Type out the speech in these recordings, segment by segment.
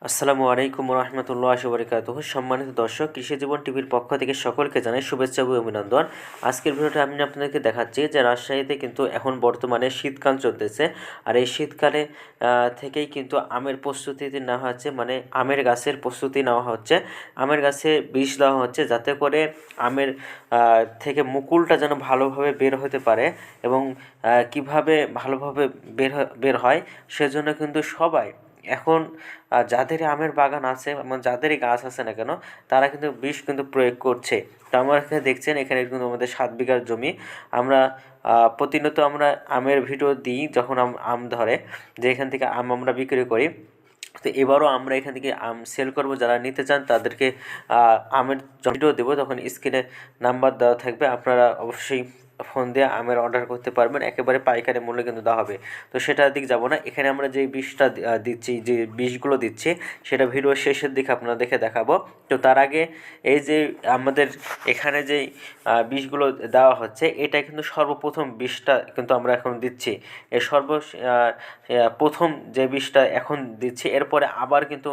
আসসালামু আলাইকুম রহমতুল্লাহি ওয়া বারাকাতুহু। সম্মানিত দর্শক, কৃষি জীবন টিভির পক্ষ থেকে সকলকে জানাই শুভেচ্ছা ও অভিনন্দন। আজকের ভিডিওটা আমি আপনাদেরকে দেখাচ্ছি যে রাজশাহীতে কিন্তু এখন বর্তমানে শীতকাল চলতেছে। আর এই শীতকালে থেকেই কিন্তু আমের প্রস্তুতি নেওয়া হচ্ছে, মানে আমের গাছের প্রস্তুতি নেওয়া হচ্ছে। আমের গাছে বিষ দেওয়া হচ্ছে যাতে করে আমের থেকে মুকুলটা যেন ভালোভাবে বের হতে পারে এবং কিভাবে ভালোভাবে বের হয় সেজন্য কিন্তু সবাই এখন যাদের আমের বাগান আছে এবং যাদেরই গাছ আছে না কেন তারা কিন্তু বিষ কিন্তু প্রয়োগ করছে। তো আমার এখানে দেখছেন, এখানে কিন্তু আমাদের 7 বিঘার জমি। আমরা প্রতিনিয়ত আমরা আমের ভিডিও দিই যখন আম ধরে, যে এখান থেকে আম আমরা বিক্রি করি। তো এবারও আমরা এখান থেকে আম সেল করব, যারা নিতে চান তাদেরকে আমের ভিডিও দেবো, তখন স্ক্রিনে নাম্বার দেওয়া থাকবে, আপনারা অবশ্যই ফোন দিয়ে আমের অর্ডার করতে পারবেন। একেবারে পাইকারি মূল্যে কিন্তু দেওয়া হবে। তো সেটার দিক যাব না, এখানে আমরা যে বিষটা দিচ্ছি, যে বিষগুলো দিচ্ছি সেটা ভিডিও শেষের দিকে আপনারা দেখে দেখাবো। তো তার আগে এই যে আমাদের এখানে যেই বিষগুলো দেওয়া হচ্ছে, এটা কিন্তু সর্বপ্রথম বিষটা কিন্তু আমরা এখন দিচ্ছি। এর প্রথম যে বিষটা এখন দিচ্ছি, এরপরে আবার কিন্তু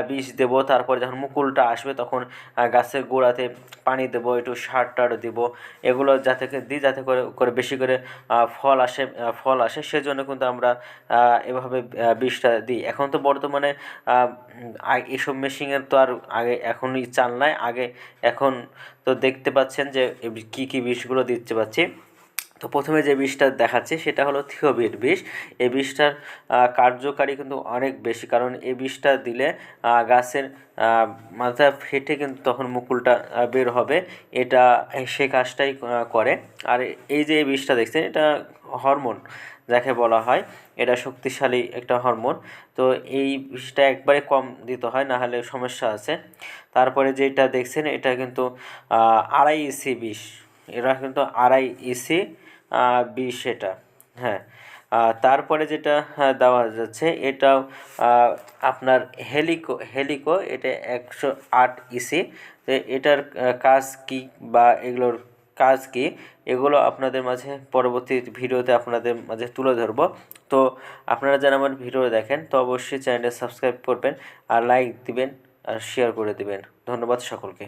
বিষ দেবো। তারপরে যখন মুকুলটা আসবে তখন গাছের গোড়াতে পানি দেবো, একটু সার টার দিব, এগুলো যাতে দিই যাতে করে বেশি করে ফল আসে সেজন্য কিন্তু আমরা এভাবে বিষটা দিই। এখন তো বর্তমানে এসব মেশিনের তো আর আগে এখনই চাল নাই। এখন তো দেখতে পাচ্ছেন যে কী কী বিষগুলো দিতে পাচ্ছি। তো প্রথমে যে বিষটা দেখাচ্ছি সেটা হলো থিওবিট বিষ। এই বিষটার কার্যকারী কিন্তু অনেক বেশি, কারণ এই বিষটা দিলে গাছের মাথা ফেটে কিন্তু তখন মুকুলটা বের হবে। এটা সে কাজটাই করে। আর এই যে এই বিষটা দেখছেন, এটা হরমোন যাকে বলা হয়, এটা শক্তিশালী একটা হরমোন। তো এই বিষটা একবারে কম দিতে হয়, না হলে সমস্যা আছে। তারপরে যেটা দেখছেন এটা কিন্তু 2.5 ইসি বিষ। এরা কিন্তু 2.5 ইসি বিষ এটা। হ্যাঁ, তারপরে যেটা দেওয়া যাচ্ছে এটাও আপনার হেলিকো এটা 108 ইসি। তো এটার কাজ কি বা এগুলোর কাজ কি, এগুলো আপনাদের মাঝে পরবর্তী ভিডিওতে আপনাদের মাঝে তুলে ধরবো। তো আপনারা যারা আমার ভিডিও দেখেন তো অবশ্যই চ্যানেলটা সাবস্ক্রাইব করবেন, আর লাইক দিবেন, আর শেয়ার করে দিবেন। ধন্যবাদ সকলকে।